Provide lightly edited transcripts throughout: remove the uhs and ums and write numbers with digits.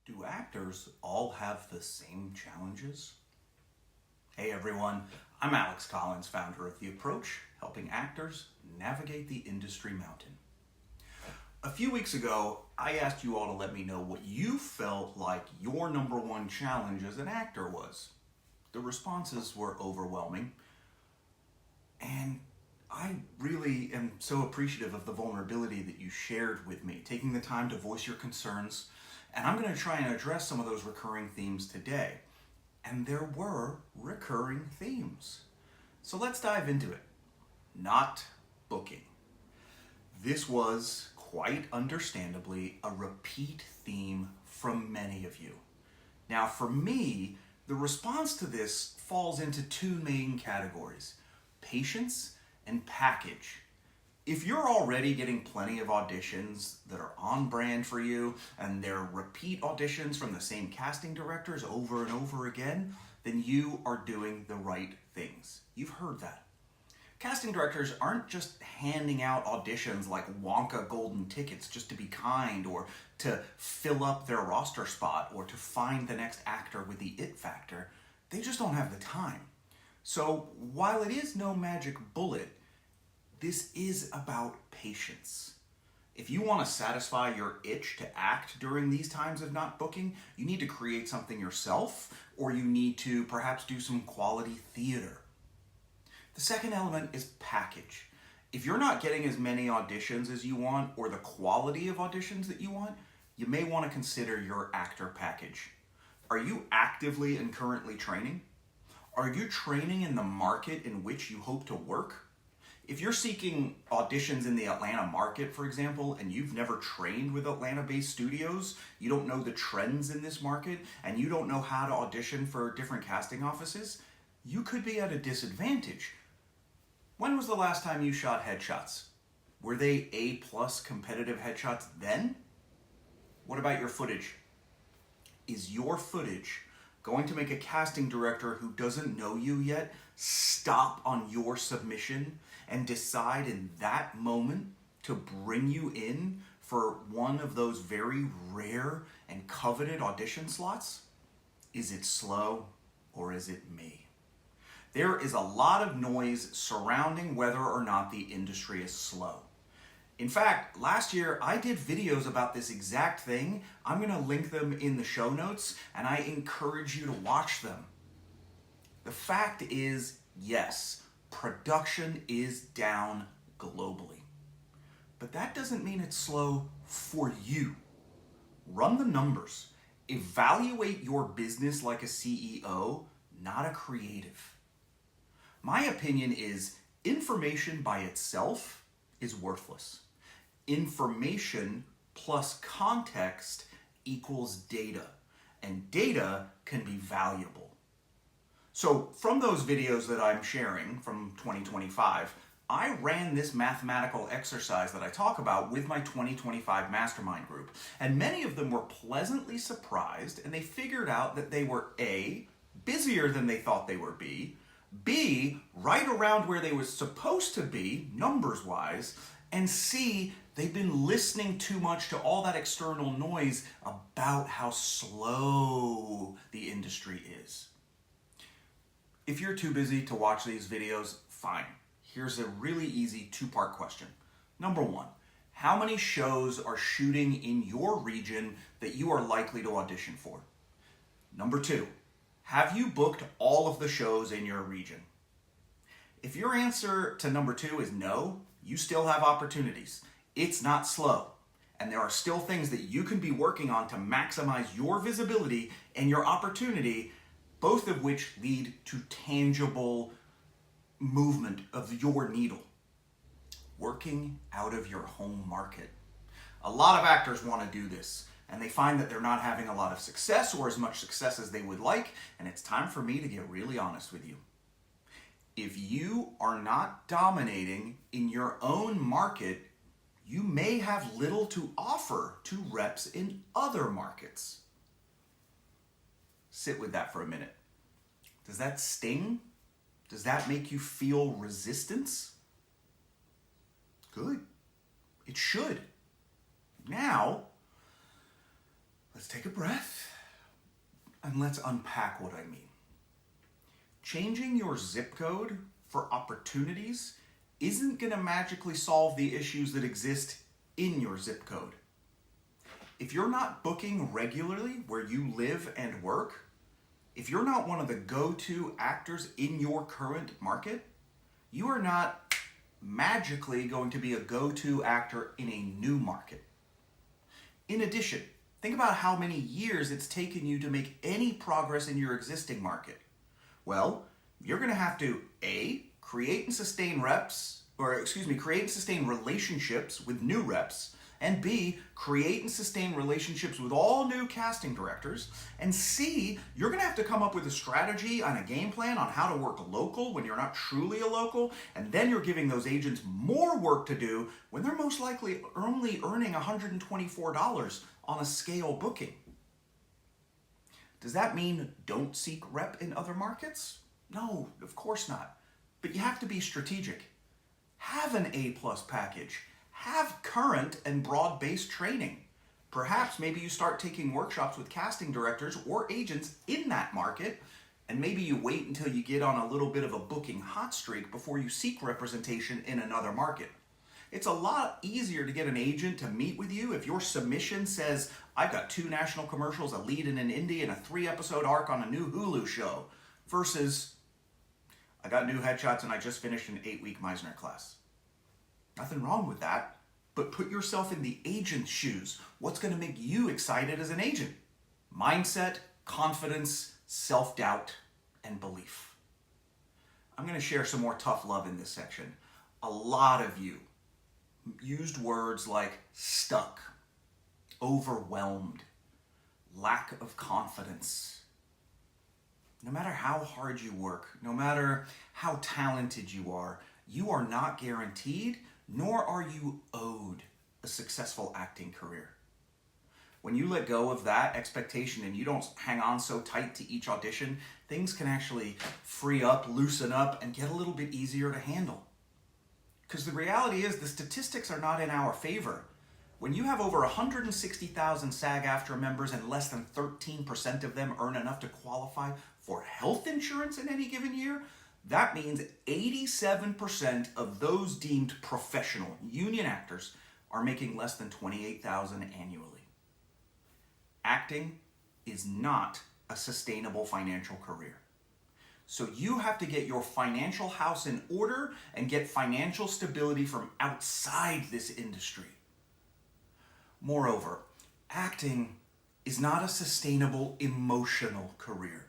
Do actors all have the same challenges? Hey everyone, I'm Alex Collins, founder of The Approach, helping actors navigate the industry mountain. A few weeks ago, I asked you all to let me know what you felt like your number one challenge as an actor was. The responses were overwhelming, and I really am so appreciative of the vulnerability that you shared with me, taking the time to voice your concerns. And I'm going to try and address some of those recurring themes today. And there were recurring themes. So let's dive into it. Not booking. This was, quite understandably, a repeat theme from many of you. Now, for me, the response to this falls into two main categories: patience and package. If you're already getting plenty of auditions that are on brand for you and they're repeat auditions from the same casting directors over and over again, then you are doing the right things. You've heard that. Casting directors aren't just handing out auditions like Wonka golden tickets just to be kind or to fill up their roster spot or to find the next actor with the it factor. They just don't have the time. So while it is no magic bullet, this is about patience. If you want to satisfy your itch to act during these times of not booking, you need to create something yourself, or you need to perhaps do some quality theater. The second element is package. If you're not getting as many auditions as you want, or the quality of auditions that you want, you may want to consider your actor package. Are you actively and currently training? Are you training in the market in which you hope to work? If you're seeking auditions in the Atlanta market, for example, and you've never trained with Atlanta-based studios, you don't know the trends in this market, and you don't know how to audition for different casting offices, you could be at a disadvantage. When was the last time you shot headshots? Were they A+ competitive headshots then? What about your footage? Is your footage going to make a casting director who doesn't know you yet stop on your submission and decide in that moment to bring you in for one of those very rare and coveted audition slots? Is it slow or is it me? There is a lot of noise surrounding whether or not the industry is slow. In fact, last year I did videos about this exact thing. I'm going to link them in the show notes, and I encourage you to watch them. The fact is, yes, production is down globally. But that doesn't mean it's slow for you. Run the numbers. Evaluate your business like a CEO, not a creative. My opinion is information by itself is worthless. Information plus context equals data, and data can be valuable. So from those videos that I'm sharing from 2025, I ran this mathematical exercise that I talk about with my 2025 mastermind group, and many of them were pleasantly surprised, and they figured out that they were A, busier than they thought they were, B, right around where they were supposed to be, numbers-wise, and C, they've been listening too much to all that external noise about how slow the industry is. If you're too busy to watch these videos, fine. Here's a really easy two-part question. Number one, how many shows are shooting in your region that you are likely to audition for? Number two, have you booked all of the shows in your region? If your answer to number two is no, you still have opportunities. It's not slow, and there are still things that you can be working on to maximize your visibility and your opportunity, both of which lead to tangible movement of your needle. Working out of your home market. A lot of actors want to do this, and they find that they're not having a lot of success or as much success as they would like, and it's time for me to get really honest with you. If you are not dominating in your own market, you may have little to offer to reps in other markets. Sit with that for a minute. Does that sting? Does that make you feel resistance? Good. It should. Now, Let's take a breath and let's unpack what I mean. Changing your zip code for opportunities isn't going to magically solve the issues that exist in your zip code. If you're not booking regularly where you live and work, if you're not one of the go-to actors in your current market, you are not magically going to be a go-to actor in a new market. In addition, think about how many years it's taken you to make any progress in your existing market. Well, you're going to have to A, create and sustain relationships with new reps, and B, create and sustain relationships with all new casting directors, and C, you're going to have to come up with a strategy and a game plan on how to work local when you're not truly a local, and then you're giving those agents more work to do when they're most likely only earning $124 on a scale booking. Does that mean don't seek rep in other markets? No, of course not. But you have to be strategic. Have an A-plus package. Have current and broad-based training. Perhaps maybe you start taking workshops with casting directors or agents in that market, and maybe you wait until you get on a little bit of a booking hot streak before you seek representation in another market. It's a lot easier to get an agent to meet with you if your submission says, I've got 2 national commercials, a lead in an indie, and a 3-episode arc on a new Hulu show, versus, I got new headshots and I just finished an 8-week Meisner class. Nothing wrong with that, but put yourself in the agent's shoes. What's going to make you excited as an agent? Mindset, confidence, self-doubt, and belief. I'm going to share some more tough love in this section. A lot of you used words like stuck, overwhelmed, lack of confidence. No matter how hard you work, no matter how talented you are not guaranteed, nor are you owed a successful acting career. When you let go of that expectation and you don't hang on so tight to each audition, things can actually free up, loosen up, and get a little bit easier to handle. Because the reality is the statistics are not in our favor. When you have over 160,000 SAG-AFTRA members and less than 13% of them earn enough to qualify for health insurance in any given year, that means 87% of those deemed professional union actors are making less than $28,000 annually. Acting is not a sustainable financial career. So you have to get your financial house in order and get financial stability from outside this industry. Moreover, acting is not a sustainable emotional career.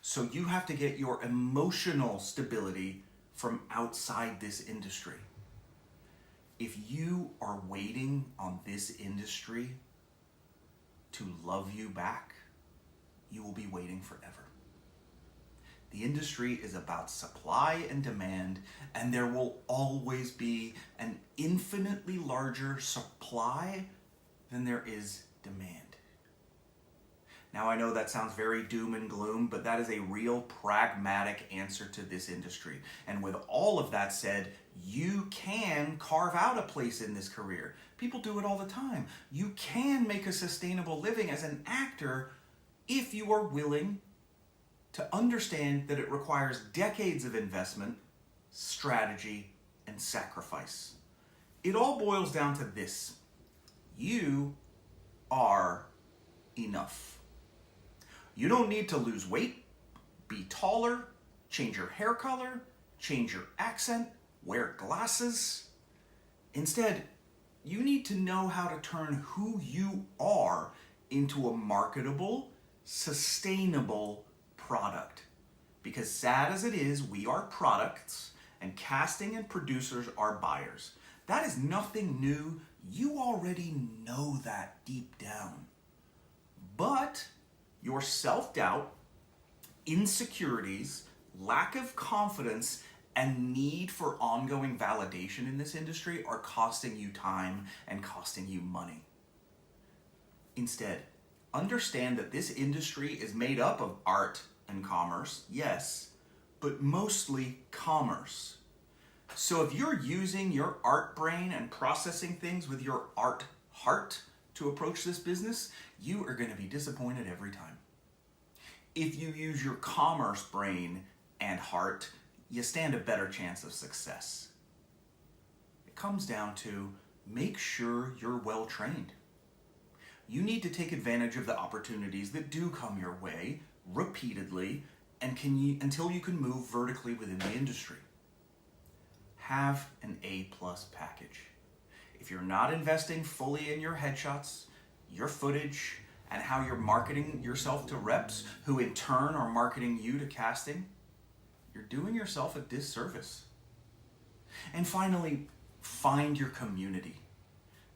So you have to get your emotional stability from outside this industry. If you are waiting on this industry to love you back, you will be waiting forever. The industry is about supply and demand, and there will always be an infinitely larger supply than there is demand. Now, I know that sounds very doom and gloom, but that is a real pragmatic answer to this industry. And with all of that said, you can carve out a place in this career. People do it all the time. You can make a sustainable living as an actor if you are willing to understand that it requires decades of investment, strategy, and sacrifice. It all boils down to this: you are enough. You don't need to lose weight, be taller, change your hair color, change your accent, wear glasses. Instead, you need to know how to turn who you are into a marketable, sustainable product. Because sad as it is, we are products, and casting and producers are buyers. That is nothing new. You already know that deep down. But your self-doubt, insecurities, lack of confidence, and need for ongoing validation in this industry are costing you time and costing you money. Instead, understand that this industry is made up of art and commerce, yes, but mostly commerce. So if you're using your art brain and processing things with your art heart, to approach this business, you are going to be disappointed every time. If you use your commerce brain and heart, you stand a better chance of success. It comes down to make sure you're well trained. You need to take advantage of the opportunities that do come your way repeatedly and until you can move vertically within the industry. Have an A-plus package. If you're not investing fully in your headshots, your footage, and how you're marketing yourself to reps, who in turn are marketing you to casting, you're doing yourself a disservice. And finally, find your community.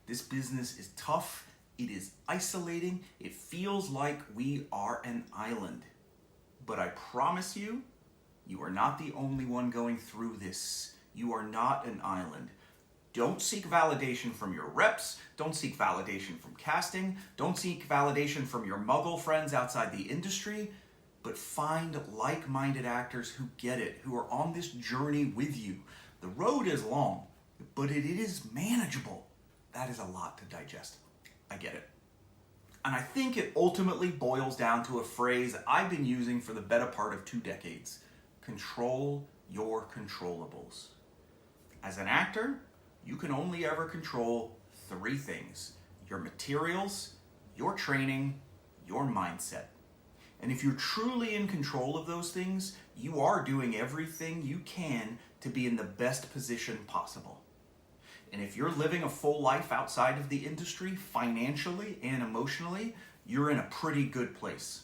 This business is tough, it is isolating, it feels like we are an island. But I promise you, you are not the only one going through this. You are not an island. Don't seek validation from your reps. Don't seek validation from casting. Don't seek validation from your muggle friends outside the industry. But find like-minded actors who get it, who are on this journey with you. The road is long, but it is manageable. That is a lot to digest. I get it. And I think it ultimately boils down to a phrase I've been using for the better part of 2 decades. Control your controllables. As an actor, you can only ever control 3 things: your materials, your training, your mindset. And if you're truly in control of those things, you are doing everything you can to be in the best position possible. And if you're living a full life outside of the industry, financially and emotionally, you're in a pretty good place.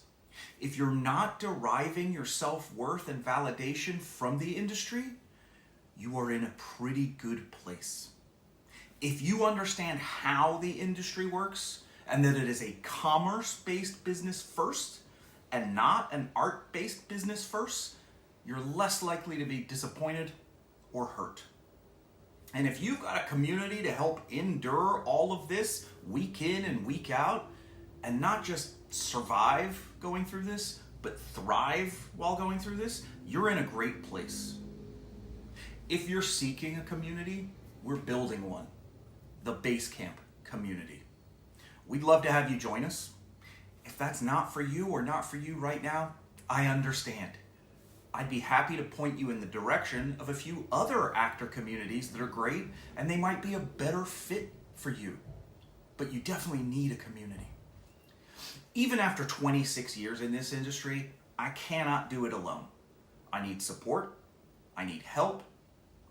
If you're not deriving your self-worth and validation from the industry, you are in a pretty good place. If you understand how the industry works and that it is a commerce-based business first and not an art-based business first, you're less likely to be disappointed or hurt. And if you've got a community to help endure all of this week in and week out, and not just survive going through this, but thrive while going through this, you're in a great place. If you're seeking a community, we're building one. The Basecamp community. We'd love to have you join us. If that's not for you or not for you right now, I understand. I'd be happy to point you in the direction of a few other actor communities that are great, and they might be a better fit for you. But you definitely need a community. Even after 26 years in this industry, I cannot do it alone. I need support, I need help,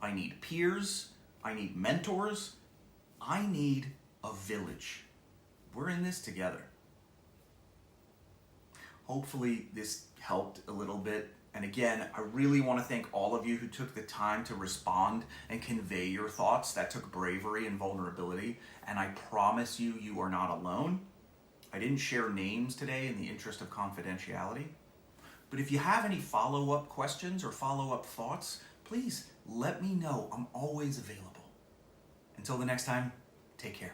I need peers, I need mentors, I need a village. We're in this together. Hopefully this helped a little bit. And again, I really want to thank all of you who took the time to respond and convey your thoughts. That took bravery and vulnerability. And I promise you, you are not alone. I didn't share names today in the interest of confidentiality. But if you have any follow-up questions or follow-up thoughts, please let me know. I'm always available. Until the next time, take care.